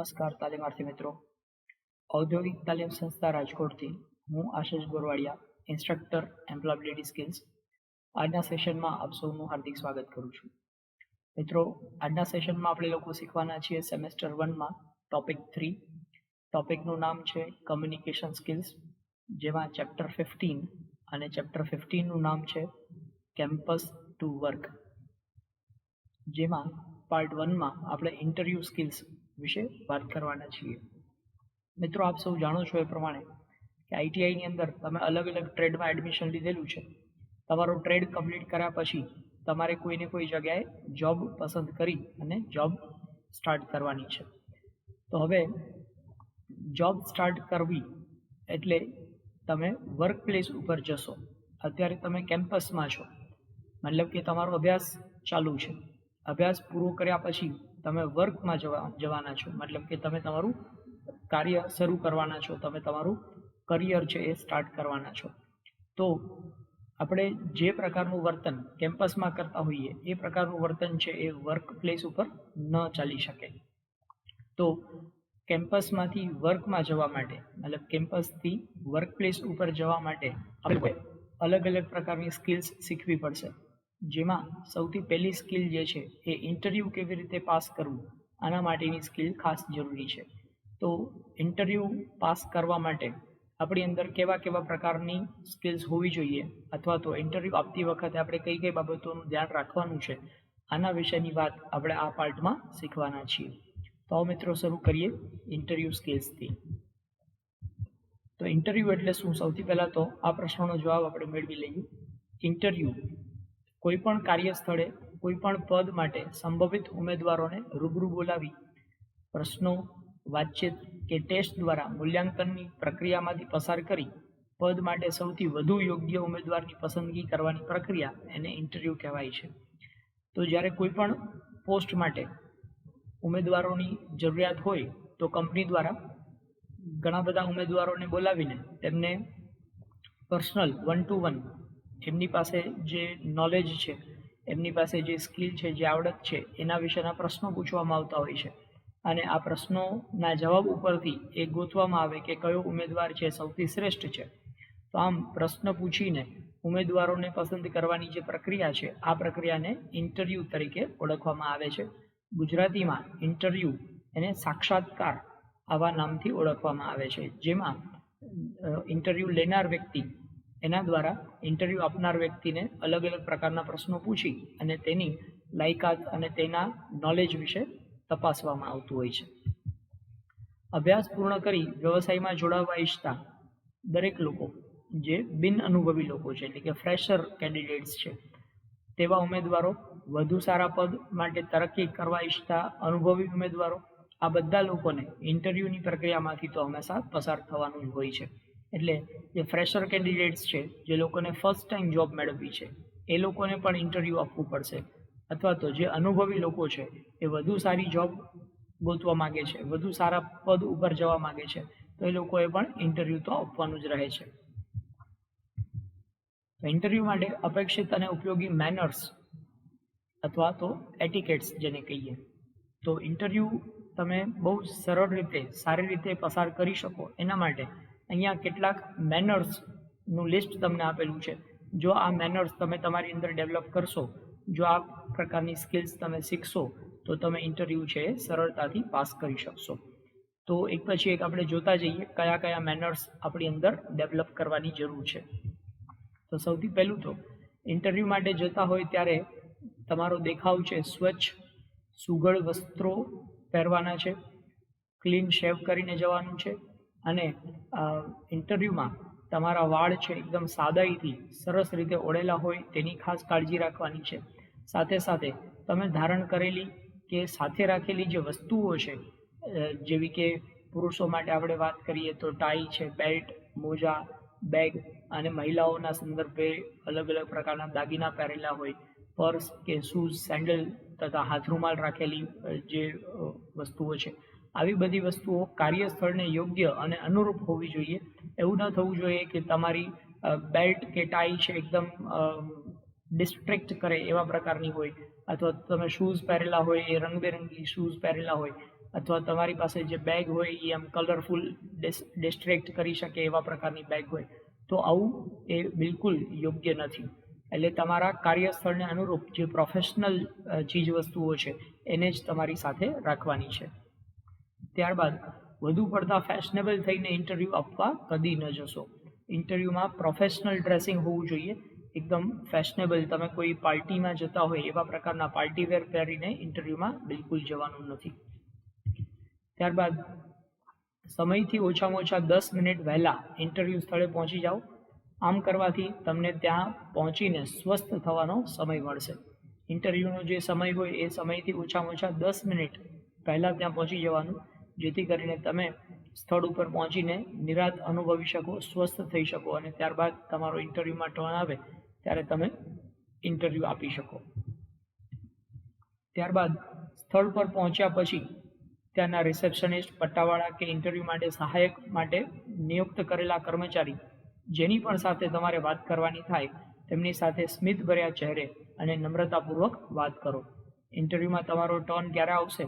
નમસ્કાર તાલીમાર્થી મિત્રો. ઔદ્યોગિક તાલીમ સંસ્થા રાજકોટથી હું આશિષ ગોરવાડિયા, ઇન્સ્ટ્રક્ટર એમ્પ્લોયબિલિટી સ્કિલ્સ. આજના સેશનમાં આપ સૌનું હાર્દિક સ્વાગત કરું છું. મિત્રો, આજના સેશનમાં આપણે લોકો શીખવાના છીએ સેમેસ્ટર 1માં ટોપિક 3. ટોપિકનું નામ છે કમ્યુનિકેશન સ્કિલ્સ, જેમાં ચેપ્ટર 15 અને ચેપ્ટર 15નું નામ છે કેમ્પસ ટુ વર્ક. જેમાં પાર્ટ 1માં આપણે ઇન્ટરવ્યૂ સ્કિલ્સ વિશે વાત કરવાના છીએ. મિત્રો, આપ સૌ જાણો છો એ પ્રમાણે કે આઈટીઆઈની અંદર તમે અલગ અલગ ટ્રેડમાં એડમિશન લીધેલું છે. તમારો ટ્રેડ કમ્પ્લીટ કર્યા પછી તમારે કોઈને કોઈ જગ્યાએ જોબ પસંદ કરી અને જોબ સ્ટાર્ટ કરવાની છે. તો હવે જોબ સ્ટાર્ટ કરવી એટલે તમે વર્ક પ્લેસ ઉપર જશો. અત્યારે તમે કેમ્પસમાં છો, મતલબ કે તમારો અભ્યાસ ચાલુ છે. અભ્યાસ પૂરો કર્યા પછી તમે વર્કમાં જવાના છો, મતલબ કે તમે તમારું કાર્ય શરૂ કરવાના છો, તમે તમારું કરિયર છે એ સ્ટાર્ટ કરવાના છો. તો આપણે જે પ્રકારનું વર્તન કેમ્પસમાં કરતા હોઈએ એ પ્રકારનું વર્તન છે એ વર્ક પ્લેસ ઉપર ન ચાલી શકે. તો કેમ્પસમાંથી વર્કમાં જવા માટે, મતલબ કેમ્પસથી વર્ક પ્લેસ ઉપર જવા માટે આપણે અલગ અલગ પ્રકારની સ્કિલ્સ શીખવી પડશે. જેમાં સૌથી પહેલી સ્કિલ જે છે એ ઇન્ટરવ્યૂ કેવી રીતે પાસ કરવું, આના માટેની સ્કિલ ખાસ જરૂરી છે. તો ઇન્ટરવ્યૂ પાસ કરવા માટે આપણી અંદર કેવા કેવા પ્રકારની સ્કિલ્સ હોવી જોઈએ, અથવા તો ઇન્ટરવ્યૂ આપતી વખતે આપણે કઈ કઈ બાબતોનું ધ્યાન રાખવાનું છે, આના વિશેની વાત આપણે આ પાર્ટમાં શીખવાના છીએ. તો આવો મિત્રો, શરૂ કરીએ ઇન્ટરવ્યૂ સ્કિલ્સથી. તો ઇન્ટરવ્યૂ એટલે શું? સૌથી પહેલાં તો આ પ્રશ્નનો જવાબ આપણે મેળવી લઈએ. ઇન્ટરવ્યૂ કોઈ પણ કાર્યસ્થળે કોઈ પણ પદ માટે સંભવિત ઉમેદવારોને રૂબરૂ બોલાવી પ્રશ્નો, વાતચીત કે ટેસ્ટ દ્વારા મૂલ્યાંકનની પ્રક્રિયામાંથી પસાર કરી પદ માટે સૌથી વધુ યોગ્ય ઉમેદવારની પસંદગી કરવાની પ્રક્રિયા એને ઇન્ટરવ્યૂ કહેવાય છે. તો જ્યારે કોઈ પણ પોસ્ટ માટે ઉમેદવારોની જરૂરિયાત હોય તો કંપની દ્વારા ઘણા બધા ઉમેદવારોને બોલાવીને તેમને પર્સનલ 1-to-1 એમની પાસે જે નોલેજ છે, એમની પાસે જે સ્કિલ છે, જે આવડત છે, એના વિશેના પ્રશ્નો પૂછવામાં આવતા હોય છે. અને આ પ્રશ્નોના જવાબ ઉપરથી એ ગોતવામાં આવે કે કયો ઉમેદવાર છે સૌથી શ્રેષ્ઠ છે. તો આમ પ્રશ્ન પૂછીને ઉમેદવારોને પસંદ કરવાની જે પ્રક્રિયા છે, આ પ્રક્રિયાને ઇન્ટરવ્યૂ તરીકે ઓળખવામાં આવે છે. ગુજરાતીમાં ઇન્ટરવ્યૂ એને સાક્ષાત્કાર આવા નામથી ઓળખવામાં આવે છે. જેમાં ઇન્ટરવ્યૂ લેનાર વ્યક્તિ એના દ્વારા ઇન્ટરવ્યૂ આપનાર વ્યક્તિને અલગ અલગ પ્રકારના પ્રશ્નો પૂછી અને તેની લાયકાત અને તેના નોલેજ વિશે તપાસવામાં આવતું હોય છે. અભ્યાસ પૂર્ણ કરી વ્યવસાયમાં જોડાવા ઈચ્છતા દરેક લોકો, જે બિન અનુભવી લોકો છે એટલે કે ફ્રેશર કેન્ડિડેટ્સ છે, તેવા ઉમેદવારો, વધુ સારા પદ માટે તરક્કી કરવા ઈચ્છતા અનુભવી ઉમેદવારો, આ બધા લોકોને ઇન્ટરવ્યૂની પ્રક્રિયામાંથી તો હંમેશા પસાર થવાનું જ હોય છે. એટલે જે ફ્રેશર કેન્ડિડેટ્સ છે, જે લોકોને ફર્સ્ટ ટાઈમ જોબ મેળવવી છે, એ લોકોને પણ ઇન્ટરવ્યૂ આપવું પડશે. અથવા તો જે અનુભવી લોકો છે એ વધુ સારી જોબ ગોતવા માગે છે, વધુ સારા પદ ઉપર જવા માગે છે, તો એ લોકોએ પણ ઇન્ટરવ્યૂ તો આપવાનું જ રહે છે. ઇન્ટરવ્યૂ માટે અપેક્ષિત અને ઉપયોગી મેનર્સ અથવા તો એટિકેટ્સ જેને કહીએ, તો ઇન્ટરવ્યૂ તમે બહુ સરળ રીતે, સારી રીતે પસાર કરી શકો એના માટે અહીંયા કેટલાક મેનર્સનું લિસ્ટ તમને આપેલું છે. જો આ મેનર્સ તમે તમારી અંદર ડેવલપ કરશો, જો આ પ્રકારની સ્કિલ્સ તમે શીખશો, તો તમે ઇન્ટરવ્યૂ છે એ સરળતાથી પાસ કરી શકશો. તો એક પછી એક આપણે જોતા જઈએ કયા કયા મેનર્સ આપણી અંદર ડેવલપ કરવાની જરૂર છે. તો સૌથી પહેલું તો ઇન્ટરવ્યૂ માટે જતા હોય ત્યારે તમારો દેખાવ છે સ્વચ્છ, સુઘડ વસ્ત્રો પહેરવાના છે, ક્લીન શેવ કરીને જવાનું છે, અને ઇન્ટરવ્યૂમાં તમારા વાળ છે એકદમ સાદાઈથી સરસ રીતે ઓળેલા હોય તેની ખાસ કાળજી રાખવાની છે. સાથે સાથે તમે ધારણ કરેલી કે સાથે રાખેલી જે વસ્તુઓ છે, જેવી કે પુરુષો માટે આપણે વાત કરીએ તો ટાઈ છે, બેલ્ટ, મોજા, બેગ, અને મહિલાઓના સંદર્ભે અલગ અલગ પ્રકારના દાગીના પહેરેલા હોય, પર્સ કે શૂઝ, સેન્ડલ તથા હાથરૂમાલ રાખેલી જે વસ્તુઓ છે, આવી બધી વસ્તુઓ કાર્યસ્થળને યોગ્ય અને અનુરૂપ હોવી જોઈએ. એવું ન થવું જોઈએ કે તમારી બેલ્ટ કે ટાઈ છે એકદમ ડિસ્ટ્રેક્ટ કરે એવા પ્રકારની હોય, અથવા તમે શૂઝ પહેરેલા હોય એ રંગબેરંગી શૂઝ પહેરેલા હોય, અથવા તમારી પાસે જે બેગ હોય એ આમ કલરફુલ ડિસ્ટ્રેક્ટ કરી શકે એવા પ્રકારની બેગ હોય, તો આવું એ બિલકુલ યોગ્ય નથી. એટલે તમારા કાર્યસ્થળને અનુરૂપ જે પ્રોફેશનલ ચીજ વસ્તુઓ છે એને જ તમારી સાથે રાખવાની છે. ત્યારબાદ વધુ પડતા ફેશનેબલ થઈને ઇન્ટરવ્યૂ આપવા કદી ન જશો. ઇન્ટરવ્યૂમાં પ્રોફેશનલ ડ્રેસિંગ હોવું જોઈએ, એકદમ ફેશનેબલ. તમે કોઈ પાર્ટીમાં જતા હોય એવા પ્રકારના પાર્ટી વેર પહેરીને ઇન્ટરવ્યૂમાં બિલકુલ જવાનું નથી. ત્યારબાદ સમયથી ઓછામાં ઓછા 10 મિનિટ વહેલા ઇન્ટરવ્યૂ સ્થળે પહોંચી જાઓ. આમ કરવાથી તમને ત્યાં પહોંચીને સ્વસ્થ થવાનો સમય મળશે. ઇન્ટરવ્યૂનો જે સમય હોય એ સમયથી ઓછામાં ઓછા 10 મિનિટ પહેલાં ત્યાં પહોંચી જવાનું, જેથી કરીને તમે સ્થળ ઉપર પહોંચીને નિરાંત અનુભવી શકો, સ્વસ્થ થઈ શકો અને ત્યારબાદ તમારો ઇન્ટરવ્યૂમાં ટર્ન આવે ત્યારે તમે ઇન્ટરવ્યૂ આપી શકો. ત્યારબાદ સ્થળ પર પહોંચ્યા પછી ત્યાંના રિસેપ્શનિસ્ટ, પટ્ટાવાળા કે ઇન્ટરવ્યૂ માટે સહાયક માટે નિયુક્ત કરેલા કર્મચારી જેની પણ સાથે તમારે વાત કરવાની થાય તેમની સાથે સ્મિતભર્યા ચહેરે અને નમ્રતાપૂર્વક વાત કરો. ઇન્ટરવ્યૂમાં તમારો ટર્ન ક્યારે આવશે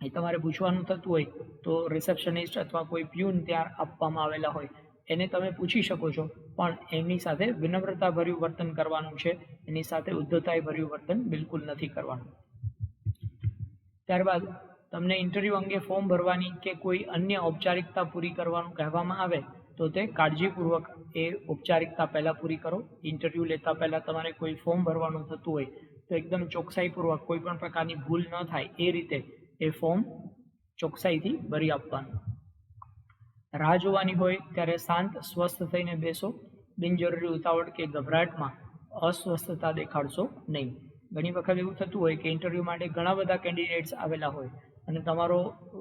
એ તમારે પૂછવાનું થતું હોય તો રિસેપ્શનિસ્ટ અથવા કોઈ પ્યુન ત્યાં આપવામાં આવેલા હોય એને તમે પૂછી શકો છો, પણ એમની સાથે વિનમ્રતાભર્યું વર્તન કરવાનું છે, એની સાથે ઉદ્ધતાઈભર્યું વર્તન બિલકુલ નથી કરવાનું. ત્યારબાદ તમને ઇન્ટરવ્યૂ અંગે ફોર્મ ભરવાની કે કોઈ અન્ય ઔપચારિકતા પૂરી કરવાનું કહેવામાં આવે તો તે કાળજીપૂર્વક એ ઔપચારિકતા પહેલાં પૂરી કરો. ઇન્ટરવ્યૂ લેતા પહેલાં તમારે કોઈ ફોર્મ ભરવાનું થતું હોય તો એકદમ ચોકસાઈપૂર્વક, કોઈ પણ પ્રકારની ભૂલ ન થાય એ રીતે એ ફોર્મ ચોકસાઈથી ભરી આપવાનું. રાહ જોવાની હોય ત્યારે શાંત સ્વસ્થ થઈને બેસો. બિનજરૂરી ઉતાવળ કે ગભરાટમાં અસ્વસ્થતા દેખાડશો નહીં. ઘણી વખત એવું થતું હોય કે ઇન્ટરવ્યૂ માટે ઘણા બધા કેન્ડિડેટ્સ આવેલા હોય અને તમારો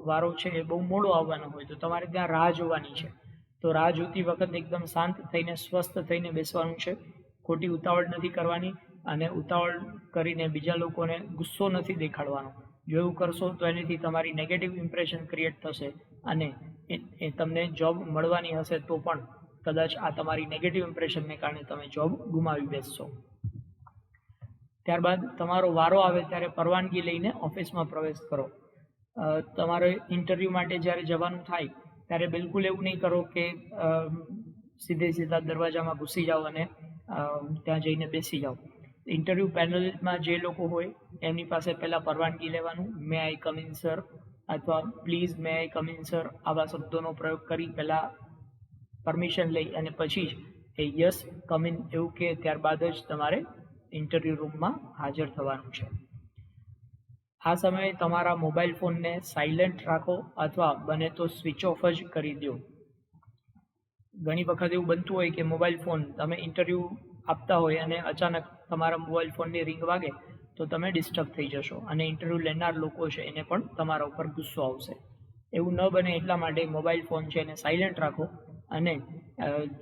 વારો છે એ બહુ મોડો આવવાનો હોય તો તમારે ત્યાં રાહ જોવાની છે. તો રાહ જોતી વખતે એકદમ શાંત થઈને સ્વસ્થ થઈને બેસવાનું છે. ખોટી ઉતાવળ નથી કરવાની અને ઉતાવળ કરીને બીજા લોકોને ગુસ્સો નથી દેખાડવાનો. જો એવું કરશો તો એનાથી તમારી નેગેટિવ ઇમ્પ્રેશન ક્રિએટ થશે અને એ તમને જોબ મળવાની હશે તો પણ કદાચ આ તમારી નેગેટિવ ઇમ્પ્રેશનને કારણે તમે જોબ ગુમાવી બેસશો. ત્યારબાદ તમારો વારો આવે ત્યારે પરવાનગી લઈને ઓફિસમાં પ્રવેશ કરો. તમારે ઇન્ટરવ્યૂ માટે જ્યારે જવાનું થાય ત્યારે બિલકુલ એવું નહીં કરો કે સીધા દરવાજામાં ઘૂસી જાઓ અને ત્યાં જઈને બેસી જાઓ. ઇન્ટરવ્યૂ પેનલમાં જે લોકો હોય એમની પાસે પહેલાં પરવાનગી લેવાનું. May I come in sir અથવા please may I come in sir આવા શબ્દોનો પ્રયોગ કરી પહેલાં પરમિશન લઈ અને પછી જ એ યસ કમ ઇન એવું કે ત્યારબાદ જ તમારે ઇન્ટરવ્યૂ રૂમમાં હાજર થવાનું છે. આ સમયે તમારા મોબાઈલ ફોનને સાયલેન્ટ રાખો અથવા બને તો સ્વિચ ઓફ જ કરી દો. ઘણી વખત એવું બનતું હોય કે મોબાઈલ ફોન તમે ઇન્ટરવ્યૂ આપતા હોય અને અચાનક તમારા મોબાઈલ ફોનની રિંગ વાગે તો તમે ડિસ્ટર્બ થઈ જશો અને ઇન્ટરવ્યૂ લેનાર લોકો છે એને પણ તમારા ઉપર ગુસ્સો આવશે. એવું ન બને એટલા માટે મોબાઈલ ફોન છે એને સાયલેન્ટ રાખો અને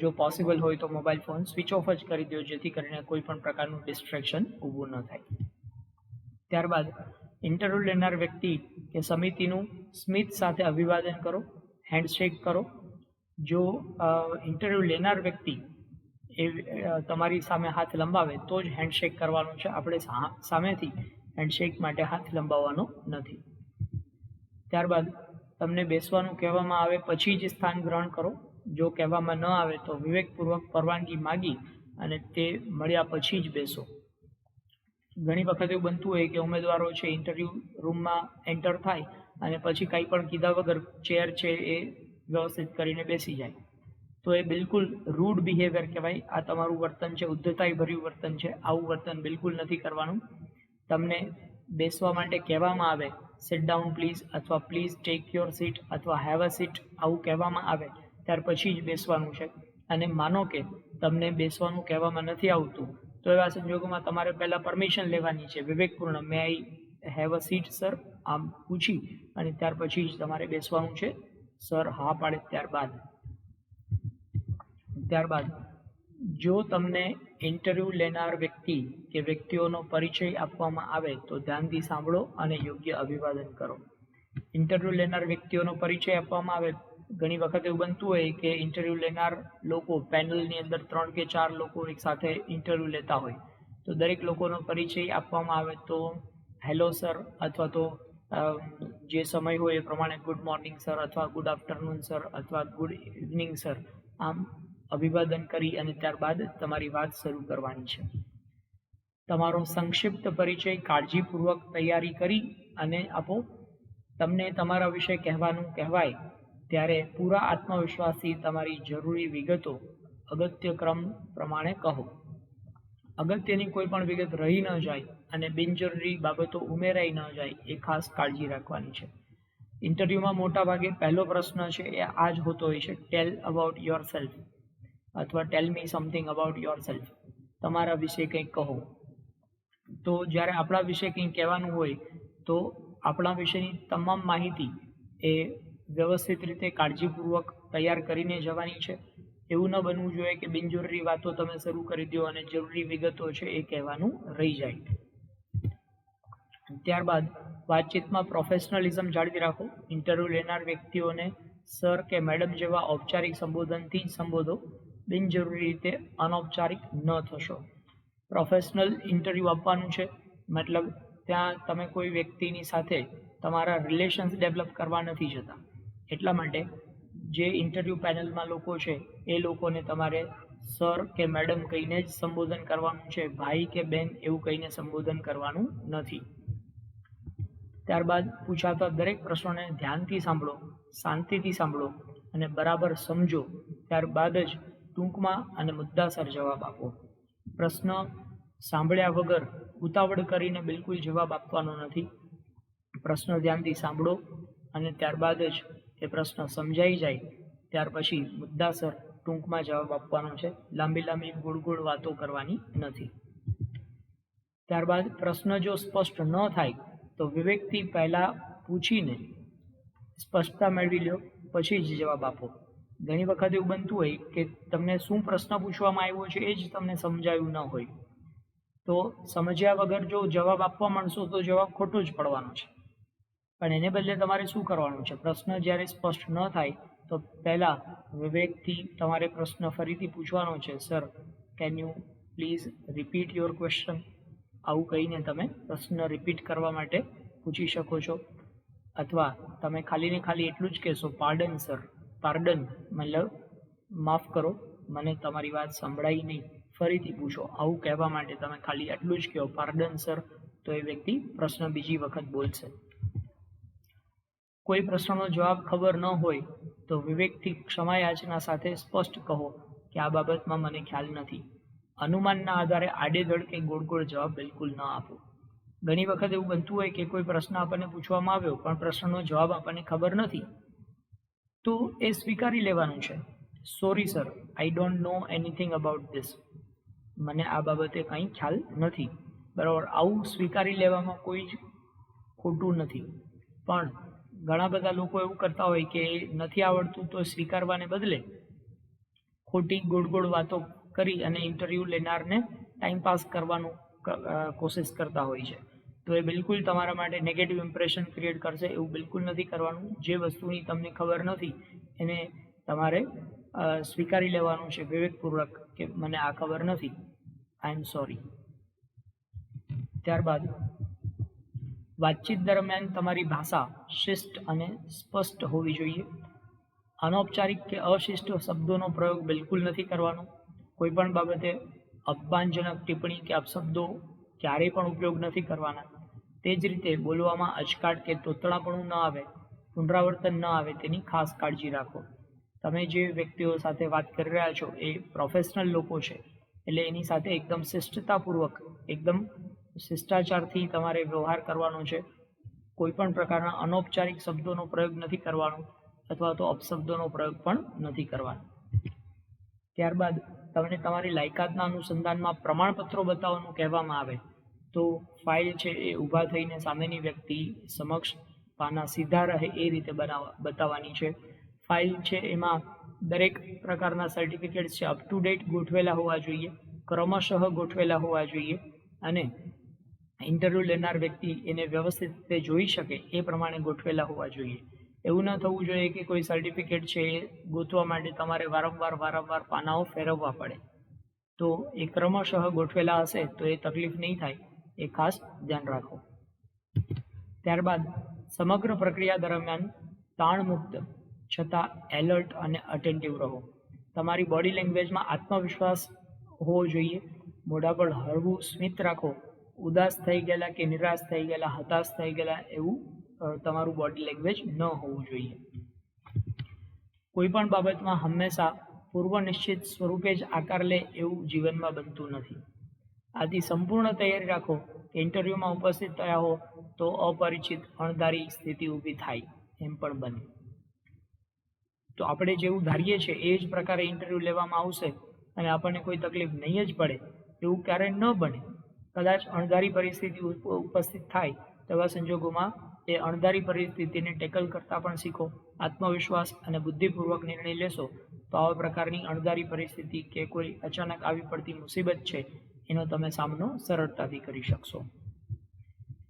જો પોસિબલ હોય તો મોબાઈલ ફોન સ્વિચ ઓફ જ કરી દો, જેથી કરીને કોઈ પણ પ્રકારનું ડિસ્ટ્રેક્શન ઊભું ન થાય. ત્યારબાદ ઇન્ટરવ્યૂ લેનાર વ્યક્તિ કે સમિતિનું સ્મિત સાથે અભિવાદન કરો, હેન્ડશેક કરો. જો ઇન્ટરવ્યૂ લેનાર વ્યક્તિ એ તમારી સામે હાથ લંબાવે તો જ હેન્ડશેક કરવાનું છે. આપણે સામેથી હેન્ડશેક માટે હાથ લંબાવવાનો નથી. ત્યારબાદ તમને બેસવાનું કહેવામાં આવે પછી જ સ્થાન ગ્રહણ કરો. જો કહેવામાં ન આવે તો વિવેકપૂર્વક પરવાનગી માગી અને તે મળ્યા પછી જ બેસો. ઘણી વખત એવું બનતું હોય કે ઉમેદવારો છે ઇન્ટરવ્યૂ રૂમમાં એન્ટર થાય અને પછી કંઈ પણ કીધા વગર ચેર છે એ વ્યવસ્થિત કરીને બેસી જાય, તો એ બિલકુલ રૂડ બિહેવિયર કહેવાય. આ તમારું વર્તન છે, ઉદ્ધતાઈભર્યું વર્તન છે. આવું વર્તન બિલકુલ નથી કરવાનું. તમને બેસવા માટે કહેવામાં આવે સિટ ડાઉન પ્લીઝ અથવા પ્લીઝ ટેક યોર સીટ અથવા હેવ અ સીટ આવું કહેવામાં આવે ત્યાર પછી જ બેસવાનું છે. અને માનો કે તમને બેસવાનું કહેવામાં નથી આવતું તો એવા સંજોગોમાં તમારે પહેલાં પરમિશન લેવાની છે વિવેકપૂર્ણ, may I have a seat sir આમ પૂછી અને ત્યાર પછી જ તમારે બેસવાનું છે. સર હા પાડે ત્યારબાદ જો તમને ઇન્ટરવ્યૂ લેનાર વ્યક્તિ કે વ્યક્તિઓનો પરિચય આપવામાં આવે તો ધ્યાનથી સાંભળો અને યોગ્ય અભિવાદન કરો. ઇન્ટરવ્યૂ લેનાર વ્યક્તિઓનો પરિચય આપવામાં આવે, ઘણી વખત એવું બનતું હોય કે ઇન્ટરવ્યૂ લેનાર લોકો પેનલની અંદર 3 કે 4 લોકો એક સાથે ઇન્ટરવ્યૂ લેતા હોય તો દરેક લોકોનો પરિચય આપવામાં આવે તો હેલો સર અથવા તો જે સમય હોય એ પ્રમાણે ગુડ મોર્નિંગ સર અથવા ગુડ આફ્ટરનૂન સર અથવા ગુડ ઇવનિંગ સર આમ અભિવાદન કરી અને ત્યારબાદ તમારી વાત શરૂ કરવાની છે. તમારો સંક્ષિપ્ત પરિચય કાળજીપૂર્વક તૈયારી કરી અને આપો. તમને તમારા વિશે કહેવાનું કહેવાય ત્યારે પૂરા આત્મવિશ્વાસથી તમારી જરૂરી વિગતો અગત્ય ક્રમ પ્રમાણે કહો. અગત્યની કોઈ પણ વિગત રહી ન જાય અને બિનજરૂરી બાબતો ઉમેરાઈ ન જાય એ ખાસ કાળજી રાખવાની છે. ઇન્ટરવ્યૂમાં મોટા ભાગે પહેલો પ્રશ્ન છે એ આ જ હોતો હોય છે, ટેલ અબાઉટ યોર સેલ્ફ અથવા ટેલ મી સમથિંગ અબાઉટ યોર સેલ્ફ, તમારા વિશે કંઈક કહો. તો જ્યારે આપણા વિશે કંઈક કહેવાનું હોય તો આપણા વિશેની તમામ માહિતી એ વ્યવસ્થિત રીતે કાળજીપૂર્વક તૈયાર કરીને જવાની છે. એવું ન બનવું જોઈએ કે બિનજરૂરી વાતો તમે શરૂ કરી દો અને જરૂરી વિગતો છે એ કહેવાનું રહી જાય. ત્યારબાદ વાતચીતમાં પ્રોફેશનલિઝમ જાળવી રાખો. ઇન્ટરવ્યૂ લેનાર વ્યક્તિઓને સર કે મેડમ જેવા ઔપચારિક સંબોધનથી જ સંબોધો. બિનજરૂરી રીતે અનૌપચારિક ન થશો. પ્રોફેશનલ ઇન્ટરવ્યૂ આપવાનું છે, મતલબ ત્યાં તમે કોઈ વ્યક્તિની સાથે તમારા રિલેશન્સ ડેવલપ કરવા નથી જતા. એટલા માટે જે ઇન્ટરવ્યૂ પેનલમાં લોકો છે એ લોકોને તમારે સર કે મેડમ કહીને જ સંબોધન કરવાનું છે, ભાઈ કે બેન એવું કહીને સંબોધન કરવાનું નથી. ત્યારબાદ પૂછાતા દરેક પ્રશ્નોને ધ્યાનથી સાંભળો, શાંતિથી સાંભળો અને બરાબર સમજો. ત્યારબાદ જ ટૂંકમાં અને મુદ્દાસર જવાબ આપો. પ્રશ્ન સાંભળ્યા વગર ઉતાવળ કરીને બિલકુલ જવાબ આપવાનો નથી. પ્રશ્ન ધ્યાનથી સાંભળો અને ત્યારબાદ જ એ પ્રશ્ન સમજાઈ જાય ત્યાર પછી મુદ્દાસર ટૂંકમાં જવાબ આપવાનો છે. લાંબી ગોળ વાતો કરવાની નથી. ત્યારબાદ પ્રશ્ન જો સ્પષ્ટ ન થાય તો વિવેકથી પહેલાં પૂછીને સ્પષ્ટતા મેળવી લો, પછી જ જવાબ આપો. ઘણી વખત એવું બનતું હોય કે તમને શું પ્રશ્ન પૂછવામાં આવ્યો છે એ જ તમને સમજાયું ન હોય, તો સમજ્યા વગર જો જવાબ આપવા માંડશો તો જવાબ ખોટો જ પડવાનો છે. પણ એને બદલે તમારે શું કરવાનું છે, પ્રશ્ન જ્યારે સ્પષ્ટ ન થાય તો પહેલાં વિવેકથી તમારે પ્રશ્ન ફરીથી પૂછવાનો છે, sir can you please repeat your question, આવું કહીને તમે પ્રશ્ન રિપીટ કરવા માટે પૂછી શકો છો. અથવા તમે ખાલીને ખાલી એટલું જ કહેશો, પાર્ડન સર, પાર્ડન મતલબ માફ કરો, મને તમારી વાત સંભળાઈ નહીં, ફરીથી પૂછો. આવું કહેવા માટે તમે ખાલી એટલું જ કહો, પાર્ડન સર, તો એ વ્યક્તિ પ્રશ્ન બીજી વખત બોલશે. કોઈ પ્રશ્નનો જવાબ ખબર ન હોય તો વિવેકથી ક્ષમાયાચના સાથે સ્પષ્ટ કહો કે આ બાબતમાં મને ખ્યાલ નથી. અનુમાનના આધારે આડેધડ કે ગોળ જવાબ બિલકુલ ન આપો. ઘણી વખત એવું બનતું હોય કે કોઈ પ્રશ્ન આપણને પૂછવામાં આવ્યો પણ પ્રશ્નનો જવાબ આપણને ખબર નથી, તો એ સ્વીકારી લેવાનું છે. Sorry sir, I don't know anything about this, મને આ બાબતે કંઈ ખ્યાલ નથી. બરાબર, આવું સ્વીકારી લેવામાં કોઈ જ ખોટું નથી. પણ ઘણા બધા લોકો એવું કરતા હોય કે નથી આવડતું તો સ્વીકારવાને બદલે ખોટી ગોળ વાતો કરી અને ઇન્ટરવ્યૂ લેનારને ટાઈમપાસ કરવાનું કોશિશ કરતા હોય છે. તો એ બિલકુલ તમારા માટે નેગેટિવ ઇમ્પ્રેશન ક્રિએટ કરશે. એવું બિલકુલ નથી કરવાનું. જે વસ્તુની તમને ખબર નથી એને તમારે સ્વીકારી લેવાનું છે વિવેકપૂર્વક કે મને આ ખબર નથી, આઈ એમ સોરી. ત્યારબાદ વાતચીત દરમિયાન તમારી ભાષા શિષ્ટ અને સ્પષ્ટ હોવી જોઈએ. અનૌપચારિક કે અશિષ્ટ શબ્દોનો પ્રયોગ બિલકુલ નથી કરવાનો. કોઈ પણ બાબતે અપમાનજનક ટિપ્પણી કે અપશબ્દો ક્યારેય પણ ઉપયોગ નથી કરવાના. તે જ રીતે બોલવામાં અચકાટ કે તોતડાપણું ન આવે, પુનરાવર્તન ન આવે, તેની ખાસ કાળજી રાખો. તમે જે વ્યક્તિઓ સાથે વાત કરી રહ્યા છો એ પ્રોફેશનલ લોકો છે, એટલે એની સાથે એકદમ શિષ્ટતાપૂર્વક, એકદમ શિષ્ટાચારથી તમારે વ્યવહાર કરવાનો છે. કોઈ પણ પ્રકારના અનૌપચારિક શબ્દોનો પ્રયોગ નથી કરવાનો અથવા તો અપશબ્દોનો પ્રયોગ પણ નથી કરવાનો. ત્યારબાદ તમને તમારી લાયકાતના અનુસંધાનમાં પ્રમાણપત્રો બતાવવાનું કહેવામાં આવે તો ફાઇલ છે એ ઊભા થઈને સામેની વ્યક્તિ સમક્ષ પાના સીધા રહે એ રીતે બતાવવાની છે. ફાઇલ છે એમાં દરેક પ્રકારના સર્ટિફિકેટ્સ છે અપ ટુ ડેટ ગોઠવેલા હોવા જોઈએ, ક્રમશઃ ગોઠવેલા હોવા જોઈએ અને ઇન્ટરવ્યૂ લેનાર વ્યક્તિ એને વ્યવસ્થિત રીતે જોઈ શકે એ પ્રમાણે ગોઠવેલા હોવા જોઈએ. એવું ન થવું જોઈએ કે કોઈ સર્ટિફિકેટ છે એ ગોતવા માટે તમારે વારંવાર પાનાઓ ફેરવવા પડે. તો એ ક્રમશઃ ગોઠવેલા હશે તો એ તકલીફ નહીં થાય, એ ખાસ ધ્યાન રાખો. ત્યારબાદ સમગ્ર પ્રક્રિયા દરમિયાન તાણમુક્ત છતાં એલર્ટ અને અટેન્ટિવ રહો. તમારી બોડી લેંગ્વેજમાં આત્મવિશ્વાસ હોવો જોઈએ. મોઢા પર હળવું સ્મિત રાખો. ઉદાસ થઈ ગયેલા કે નિરાશ થઈ ગયેલા, હતાશ થઈ ગયેલા એવું તમારું બોડી લેંગ્વેજ ન હોવું જોઈએ. કોઈ પણ બાબતમાં હંમેશા પૂર્વ નિશ્ચિત સ્વરૂપે જ આકાર લે એવું જીવનમાં બનતું નથી. આથી સંપૂર્ણ તૈયારી રાખો કે ઇન્ટરવ્યૂમાં ઉપસ્થિત થયા હો તો અપરિચિત અણધારી સ્થિતિ ઊભી થાય એમ પણ બને. તો આપણે જેવું ધારીએ છીએ એ જ પ્રકારે ઇન્ટરવ્યૂ લેવામાં આવશે અને આપણને કોઈ તકલીફ નહીં જ પડે એવું ક્યારેય ન બને. કદાચ અણધારી પરિસ્થિતિ ઉપસ્થિત થાય તેવા સંજોગોમાં એ અણધારી પરિસ્થિતિને ટેકલ કરતા પણ શીખો. આત્મવિશ્વાસ અને બુદ્ધિપૂર્વક નિર્ણય લેશો તો આવા પ્રકારની અણધારી પરિસ્થિતિ કે કોઈ અચાનક આવી પડતી મુસીબત છે એનો તમે સામનો સરળતાથી કરી શકશો.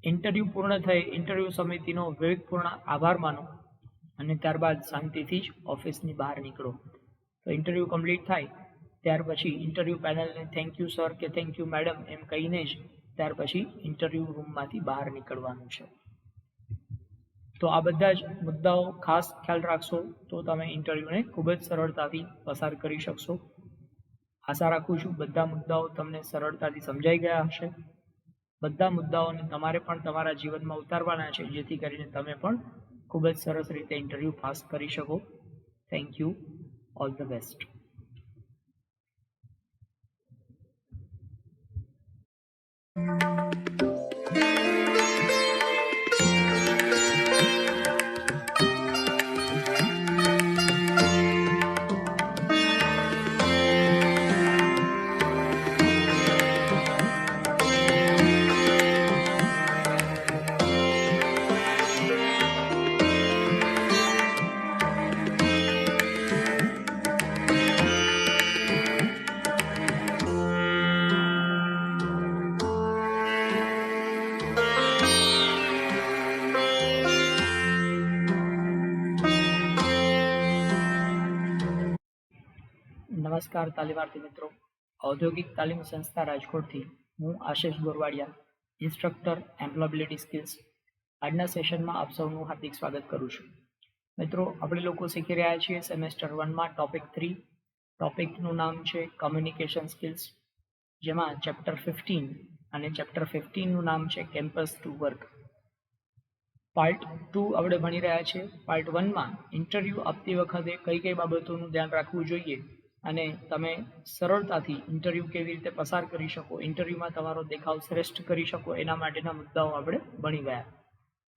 ઇન્ટરવ્યૂ પૂર્ણ થઈ ઇન્ટરવ્યૂ સમિતિનો વિવેકપૂર્ણ આભાર માનો અને ત્યારબાદ શાંતિથી જ ઓફિસની બહાર નીકળો. તો ઇન્ટરવ્યૂ કમ્પ્લીટ થાય ત્યાર પછી ઇન્ટરવ્યૂ પેનલને થેન્ક યુ સર કે થેન્ક યુ મેડમ એમ કહીને જ ત્યાર પછી ઇન્ટરવ્યૂ રૂમમાંથી બહાર નીકળવાનું છે. તો આ બધા જ મુદ્દાઓ ખાસ ખ્યાલ રાખશો તો તમે ઇન્ટરવ્યૂને ખૂબ જ સરળતાથી પસાર કરી શકશો. આશા રાખું છું બધા મુદ્દાઓ તમને સરળતાથી સમજાઈ ગયા હશે. બધા મુદ્દાઓને તમારે પણ તમારા જીવનમાં ઉતારવાના છે જેથી કરીને તમે પણ ખૂબ જ સરસ રીતે ઇન્ટરવ્યૂ પાસ કરી શકો. Thank you. All the best. નમસ્કાર તાલીમાર્થી મિત્રો. ઔદ્યોગિક તાલીમ સંસ્થા રાજકોટથી હું આશિષ ગોરવાડિયા, ઇન્સ્ટ્રક્ટર એમ્પ્લોયબિલિટી સ્કિલ્સ. આજના સેશનમાં આપ સૌનું હાર્દિક સ્વાગત કરું છું. મિત્રો, આપણે લોકો શીખી રહ્યા છીએ સેમેસ્ટર 1માં ટોપિક 3. ટોપિકનું નામ છે કમ્યુનિકેશન સ્કિલ્સ, જેમાં ચેપ્ટર 15 અને ચેપ્ટર 15નું નામ છે કેમ્પસ ટુ વર્ક. પાર્ટ 2 આપણે ભણી રહ્યા છીએ. પાર્ટ 1માં ઇન્ટરવ્યૂ આપતી વખતે કઈ કઈ બાબતોનું ધ્યાન રાખવું જોઈએ અને તમે સરળતાથી ઇન્ટરવ્યૂ કેવી રીતે પસાર કરી શકો, ઇન્ટરવ્યૂમાં તમારો દેખાવ શ્રેષ્ઠ કરી શકો એના માટેના મુદ્દાઓ આપણે ભણી ગયા.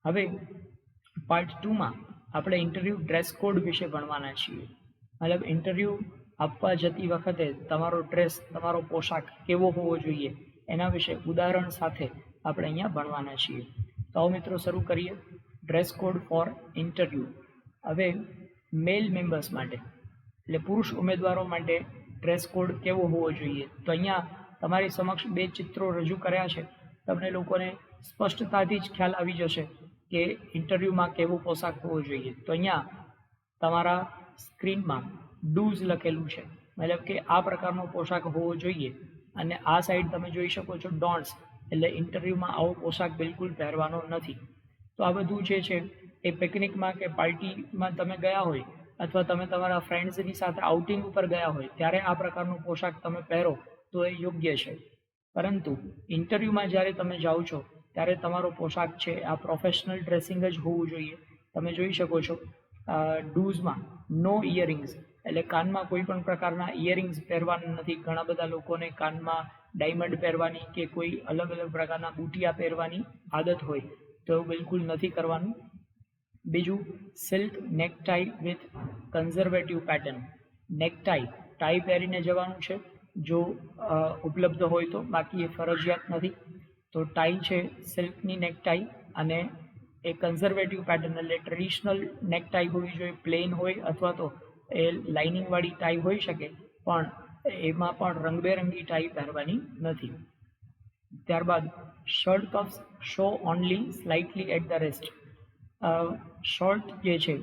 હવે પાર્ટ 2માં આપણે ઇન્ટરવ્યૂ ડ્રેસ કોડ વિશે ભણવાના છીએ. મતલબ ઇન્ટરવ્યૂ આપવા જતી વખતે તમારો ડ્રેસ, તમારો પોશાક કેવો હોવો જોઈએ એના વિશે ઉદાહરણ સાથે આપણે અહીંયા ભણવાના છીએ. તો મિત્રો શરૂ કરીએ. Dress code four interview. હવે મેલ મેમ્બર્સ માટે એટલે પુરુષ ઉમેદવારો માટે ડ્રેસ કોડ કેવો હોવો જોઈએ, તો અહીંયા તમારી સમક્ષ 2 ચિત્રો રજૂ કર્યા છે. તમને લોકોને સ્પષ્ટતાથી જ ખ્યાલ આવી જશે કે ઇન્ટરવ્યૂમાં કેવો પોશાક હોવો જોઈએ. તો અહીંયા તમારા સ્ક્રીનમાં ડૂઝ લખેલું છે, મતલબ કે આ પ્રકારનો પોશાક હોવો જોઈએ. અને આ સાઈડ તમે જોઈ શકો છો ડોન્ટ્સ, એટલે ઇન્ટરવ્યૂમાં આવો પોશાક બિલકુલ પહેરવાનો નથી. તો આ બધું જે છે એ પિકનિકમાં કે પાર્ટીમાં તમે ગયા હોય અથવા તમે તમારા ફ્રેન્ડ્સની સાથે આઉટિંગ ઉપર ગયા હોય ત્યારે આ પ્રકારનો પોશાક તમે પહેરો તો એ યોગ્ય છે. પરંતુ ઇન્ટરવ્યૂમાં જ્યારે તમે જાઓ છો ત્યારે તમારો પોશાક છે આ પ્રોફેશનલ ડ્રેસિંગ જ હોવું જોઈએ. તમે જોઈ શકો છો ડૂઝમાં નો ઇયરિંગ્સ, એટલે કાનમાં કોઈ પણ પ્રકારના ઇયરિંગ્સ પહેરવાના નથી. ઘણા બધા લોકોને કાનમાં ડાયમંડ પહેરવાની કે કોઈ અલગ અલગ પ્રકારના બુટિયા પહેરવાની આદત હોય, તો એવું બિલકુલ નથી કરવાનું. બીજું, silk necktie with conservative pattern. Necktie tie પહેરીને જવાનું છે જો ઉપલબ્ધ હોય તો, બાકી એ ફરજિયાત નથી. તો ટાઈ છે સિલ્કની નેકટાઈ, અને એ કન્ઝર્વેટિવ પેટર્ન એટલે ટ્રેડિશનલ નેકટાઈ હોવી જોઈએ, પ્લેન હોય અથવા તો એ લાઇનિંગવાળી ટાઈ હોઈ શકે, પણ એમાં પણ રંગબેરંગી ટાઈ પહેરવાની નથી. ત્યારબાદ shirt cuffs show only slightly at the wrist. Shirt જે છે,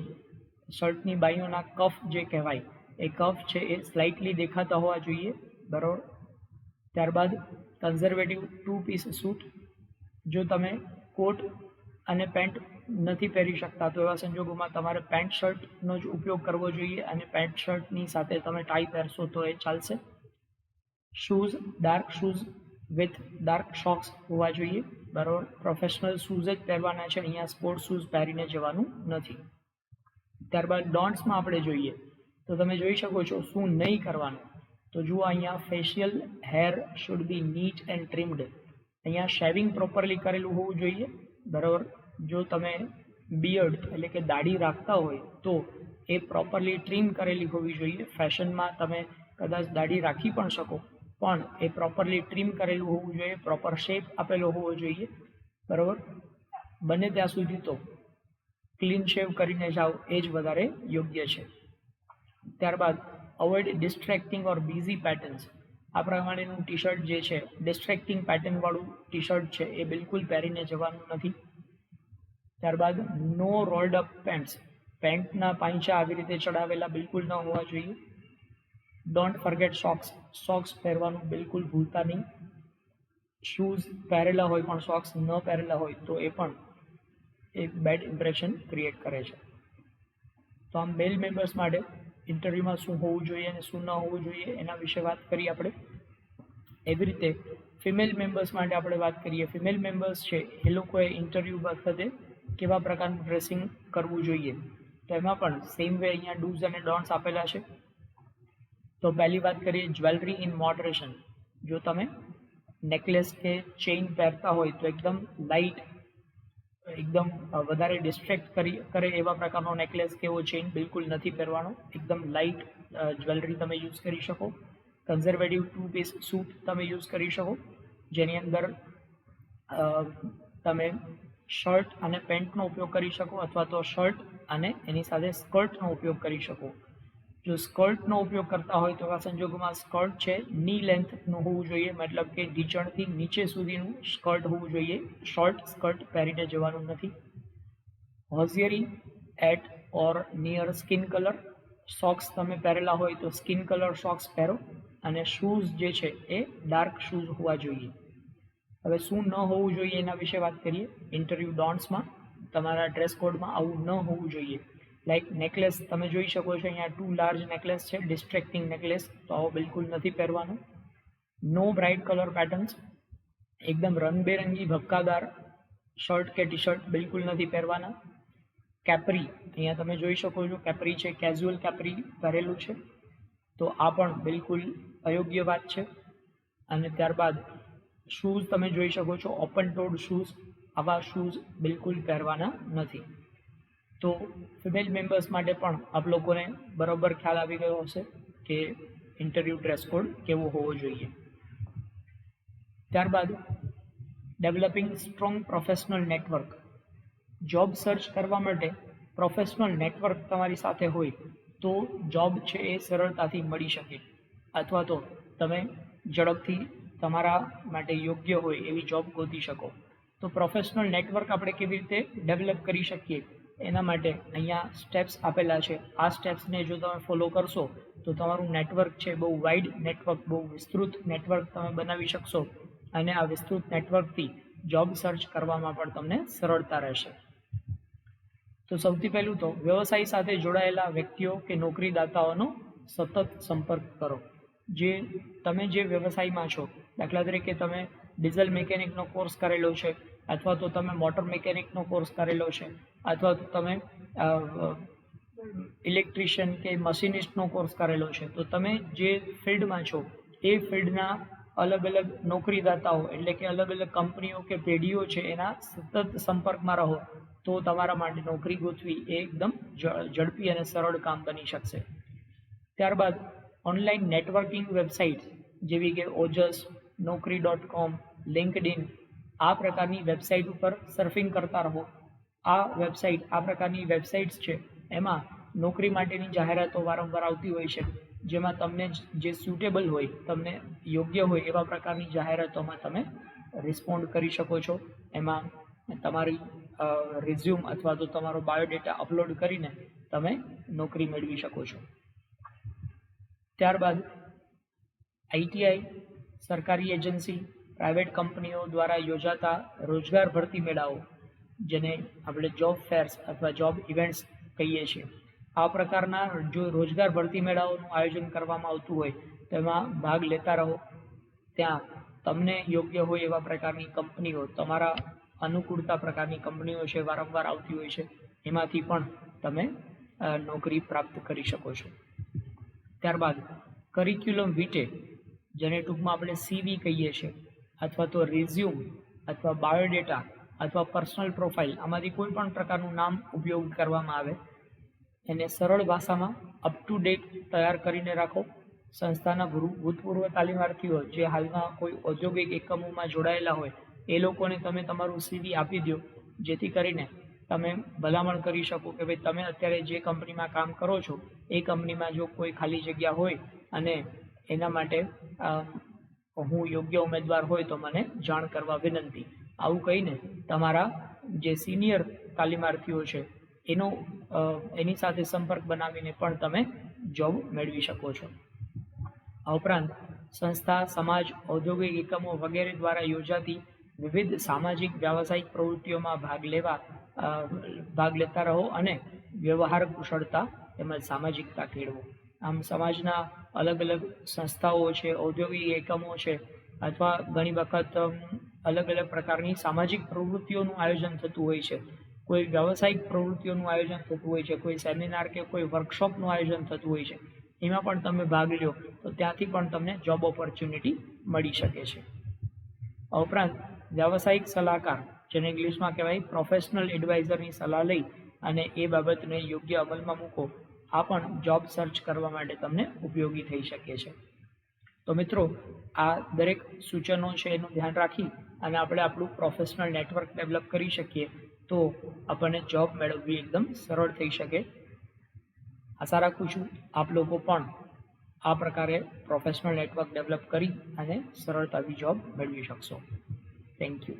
શર્ટની બાજુના કફ જે કહેવાય એ કફ છે એ સ્લાઇટલી દેખાતા હોવા જોઈએ, બરાબર. ત્યારબાદ કન્ઝર્વેટિવ 2 પીસ સૂટ. જો તમે કોટ અને પેન્ટ નથી પહેરી શકતા તો એવા સંજોગોમાં તમારે પેન્ટ શર્ટનો જ ઉપયોગ કરવો જોઈએ અને પેન્ટ શર્ટની સાથે તમે ટાઈ પહેરશો તો એ ચાલશે. Shoes dark shoes with dark shocks હોવા જોઈએ, બરાબર. પ્રોફેશનલ શૂઝ જ પહેરવાના છે, અહીંયા સ્પોર્ટ્સ શૂઝ પહેરીને જવાનું નથી. ત્યારબાદ ડોન્ટ્સમાં આપણે જોઈએ તો તમે જોઈ શકો છો શું નહીં કરવાનું. તો જુઓ અહીંયા facial hair should be neat and trimmed. અહીંયા શેવિંગ પ્રોપરલી કરેલું હોવું જોઈએ, બરાબર. જો તમે બિયર્ડ એટલે કે દાઢી રાખતા હોય તો એ પ્રોપરલી ટ્રીમ કરેલી હોવી જોઈએ. ફેશનમાં તમે કદાચ દાઢી રાખી પણ શકો પણ એ પ્રોપરલી ટ્રીમ કરેલું હોવું જોઈએ, પ્રોપર શેપ આપેલો હોવો જોઈએ, બરાબર. બને ત્યાં સુધી તો ક્લીન શેવ કરીને જાઓ એ જ વધારે યોગ્ય છે. ત્યારબાદ અવોઇડ ડિસ્ટ્રેક્ટિંગ ઓર બિઝી પેટર્ન્સ. આ પ્રમાણેનું ટી શર્ટ જે છે ડિસ્ટ્રેક્ટિંગ પેટર્નવાળું ટી શર્ટ છે એ બિલકુલ પહેરીને જવાનું નથી. ત્યારબાદ નો રોલ્ડ અપ પેન્ટ્સ. પેન્ટના પાંચા આવી રીતે ચડાવેલા બિલકુલ ન હોવા જોઈએ. Don't forget socks. સોક્સ પહેરવાનું બિલકુલ ભૂલતા નહીં. શૂઝ પહેરેલા હોય પણ સોક્સ ન પહેરેલા હોય તો એ પણ એક બેડ ઇમ્પ્રેશન ક્રિએટ કરે છે. તો આમ મેલ મેમ્બર્સ માટે ઇન્ટરવ્યૂમાં શું હોવું જોઈએ અને શું ન હોવું જોઈએ એના વિશે વાત કરી આપણે. એવી રીતે ફિમેલ મેમ્બર્સ માટે આપણે વાત કરીએ. ફિમેલ મેમ્બર્સ છે એ લોકોએ ઇન્ટરવ્યૂ વખતે કેવા પ્રકારનું ડ્રેસિંગ કરવું જોઈએ તો એમાં પણ સેમ વે અહીંયા ડૂઝ અને ડોન્ટ્સ આપેલા છે. તો પહેલી વાત કરીએ જ્વેલરી ઇન મોડરેશન. જો તમે નેકલેસ કે ચેઇન પહેરતા હોય તો એકદમ લાઇટ, એકદમ વધારે ડિસ્ટ્રેક્ટ કરે એવા પ્રકારનો નેકલેસ કે એવો ચેઇન બિલકુલ નથી પહેરવાનો. એકદમ લાઇટ જ્વેલરી તમે યુઝ કરી શકો. કન્ઝર્વેટિવ 2 પીસ સૂટ તમે યુઝ કરી શકો જેની અંદર તમે શર્ટ અને પેન્ટનો ઉપયોગ કરી શકો અથવા તો શર્ટ અને એની સાથે સ્કર્ટનો ઉપયોગ કરી શકો. જો સ્કર્ટનો ઉપયોગ કરતા હોય તો આ સંજોગોમાં સ્કર્ટ છે ની લેન્થનું હોવું જોઈએ, મતલબ કે ઢીંચણથી નીચે સુધીનું સ્કર્ટ હોવું જોઈએ. શોર્ટ સ્કર્ટ પહેરીને જવાનું નથી. Hosiery at or near skin colour. Socks તમે પહેરેલા હોય તો સ્કિન કલર સોક્સ પહેરો અને શૂઝ જે છે એ ડાર્ક શૂઝ હોવા જોઈએ. હવે શું ન હોવું જોઈએ એના વિશે વાત કરીએ. ઇન્ટરવ્યૂ ડોન્ટ્સમાં તમારા ડ્રેસ કોડમાં આવું ન હોવું જોઈએ. લાઈક નેકલેસ તમે જોઈ શકો છો અહીંયા 2 લાર્જ નેકલેસ છે, ડિસ્ટ્રેક્ટિંગ નેકલેસ, તો આવો બિલકુલ નથી પહેરવાનો. નો બ્રાઇટ કલર પેટર્ન્સ. એકદમ રંગબેરંગી ભપકાદાર શર્ટ કે ટી શર્ટ બિલકુલ નથી પહેરવાના. કેપરી અહીંયા તમે જોઈ શકો છો કેપરી છે, કેઝ્યુઅલ કેપરી પહેરેલું છે તો આ પણ બિલકુલ અયોગ્ય વાત છે. અને ત્યારબાદ શૂઝ તમે જોઈ શકો છો ઓપન ટોડ શૂઝ, આવા શૂઝ બિલકુલ પહેરવાના નથી. તો ફિમેલ મેમ્બર્સ માટે પણ આપ લોકોને બરોબર ખ્યાલ આવી ગયો હશે કે ઇન્ટરવ્યૂ ડ્રેસ કોડ કેવો હોવો જોઈએ. ત્યારબાદ developing strong professional network. Job search કરવા માટે પ્રોફેશનલ નેટવર્ક તમારી સાથે હોય તો જોબ છે એ સરળતાથી મળી શકે અથવા તો તમે ઝડપથી તમારા માટે યોગ્ય હોય એવી જોબ ગોતી શકો. તો પ્રોફેશનલ નેટવર્ક આપણે કેવી રીતે ડેવલપ કરી શકીએ એના માટે અહીંયા સ્ટેપ્સ આપેલા છે. આ સ્ટેપ્સને જો તમે ફોલો કરશો તો તમારું નેટવર્ક છે બહુ વાઇડ નેટવર્ક, બહુ વિસ્તૃત નેટવર્ક તમે બનાવી શકશો અને આ વિસ્તૃત નેટવર્કથી જોબ સર્ચ કરવામાં પણ તમને સરળતા રહેશે. તો સૌથી પહેલું તો વ્યવસાય સાથે જોડાયેલા વ્યક્તિઓ કે નોકરીદાતાઓનો સતત સંપર્ક કરો. તમે જે વ્યવસાયમાં છો, દાખલા તરીકે તમે ડીઝલ મિકેનિકનો કોર્સ કરેલો છે અથવા તો તમે મોટર મિકેનિકનો કોર્સ કરેલો છે અથવા તો તમે ઇલેક્ટ્રિશિયન કે મશીનિસ્ટનો કોર્સ કરેલો છે, તો તમે જે ફિલ્ડમાં છો એ ફિલ્ડના અલગ અલગ નોકરીદાતાઓ એટલે કે અલગ અલગ કંપનીઓ કે પેઢીઓ છે એના સતત સંપર્કમાં રહો તો તમારા માટે નોકરી ગોતવી એ એકદમ ઝડપી અને સરળ કામ બની શકશે. ત્યારબાદ ઓનલાઈન નેટવર્કિંગ વેબસાઇટ જેવી કે ઓજસ, નોકરી.com, લિંક્ડઇન આ પ્રકારની વેબસાઇટ ઉપર સર્ફિંગ કરતા રહો. આ પ્રકારની વેબસાઇટ્સ છે એમાં નોકરી માટેની જાહેરાતો વારંવાર આવતી હોય છે જેમાં તમને જે સ્યુટેબલ હોય, તમને યોગ્ય હોય એવા પ્રકારની જાહેરાતોમાં તમે રિસ્પોન્ડ કરી શકો છો. એમાં તમારી રિઝ્યુમ અથવા તો તમારો બાયોડેટા અપલોડ કરીને તમે નોકરી મેળવી શકો છો. ત્યારબાદ આઈટીઆઈ, સરકારી એજન્સી, પ્રાઇવેટ કંપનીઓ દ્વારા યોજાતા રોજગાર ભરતી મેળાઓ જેને આપણે જોબ ફેર્સ અથવા જોબ ઇવેન્ટ્સ કહીએ છીએ. આ પ્રકારના જો રોજગાર ભરતી મેળાઓનું આયોજન કરવામાં આવતું હોય તેમાં ભાગ લેતા રહો. ત્યાં તમને યોગ્ય હોય એવા પ્રકારની કંપનીઓ, તમારા અનુકૂળતા પ્રકારની કંપનીઓ છે વારંવાર આવતી હોય છે, એમાંથી પણ તમે નોકરી પ્રાપ્ત કરી શકો છો. ત્યારબાદ કરિક્યુલમ વિટે, જેને ટૂંકમાં આપણે CV કહીએ છીએ, અથવા તો રિઝ્યુમ અથવા બાયોડેટા અથવા પર્સનલ પ્રોફાઇલ, આમાંથી કોઈ પણ પ્રકારનું નામ ઉપયોગ કરવામાં આવે એને સરળ ભાષામાં અપ ટુ ડેટ તૈયાર કરીને રાખો. સંસ્થાના ભૂતપૂર્વ તાલીમાર્થીઓ જે હાલમાં કોઈ ઔદ્યોગિક એકમોમાં જોડાયેલા હોય એ લોકોને તમે તમારું CV આપી દો, જેથી કરીને તમે ભલામણ કરી શકો કે ભાઈ તમે અત્યારે જે કંપનીમાં કામ કરો છો એ કંપનીમાં જો કોઈ ખાલી જગ્યા હોય અને એના માટે હું યોગ્ય ઉમેદવાર હોય તો મને જાણ કરવા વિનંતી. આવું કહીને તમારા જે સિનિયર તાલીમાર્થીઓ છે એની સાથે સંપર્ક બનાવીને પણ તમે જોબ મેળવી શકો છો. આ ઉપરાંત સંસ્થા, સમાજ, ઔદ્યોગિક એકમો વગેરે દ્વારા યોજાતી વિવિધ સામાજિક વ્યાવસાયિક પ્રવૃત્તિઓમાં ભાગ લેતા રહો અને વ્યવહાર કુશળતા તેમજ સામાજિકતા કેળવો. આમ સમાજના અલગ અલગ સંસ્થાઓ છે, ઔદ્યોગિક એકમો છે, અથવા ઘણી વખત અલગ અલગ પ્રકારની સામાજિક પ્રવૃત્તિઓનું આયોજન થતું હોય છે, કોઈ વ્યાવસાયિક પ્રવૃત્તિઓનું આયોજન થતું હોય છે, કોઈ સેમિનાર કે કોઈ વર્કશોપનું આયોજન થતું હોય છે, એમાં પણ તમે ભાગ લો તો ત્યાંથી પણ તમને જોબ ઓપોર્ચ્યુનિટી મળી શકે છે. આ ઉપરાંત વ્યાવસાયિક સલાહકાર, જેને ઇંગ્લિશમાં કહેવાય પ્રોફેશનલ એડવાઇઝરની સલાહ લઈ અને એ બાબતને યોગ્ય અમલમાં મૂકો, આ પણ જોબ સર્ચ કરવા માટે તમને ઉપયોગી થઈ શકે છે. તો મિત્રો, આ દરેક સૂચનો છે એનું ધ્યાન રાખી અને આપણે આપણું પ્રોફેશનલ નેટવર્ક ડેવલપ કરી શકીએ તો આપણને જોબ મેળવવી એકદમ સરળ થઈ શકે. આશા રાખું છું આપ લોકો પણ આ પ્રકારે પ્રોફેશનલ નેટવર્ક ડેવલપ કરી અને સરળતાથી જોબ મેળવી શકશો. Thank you.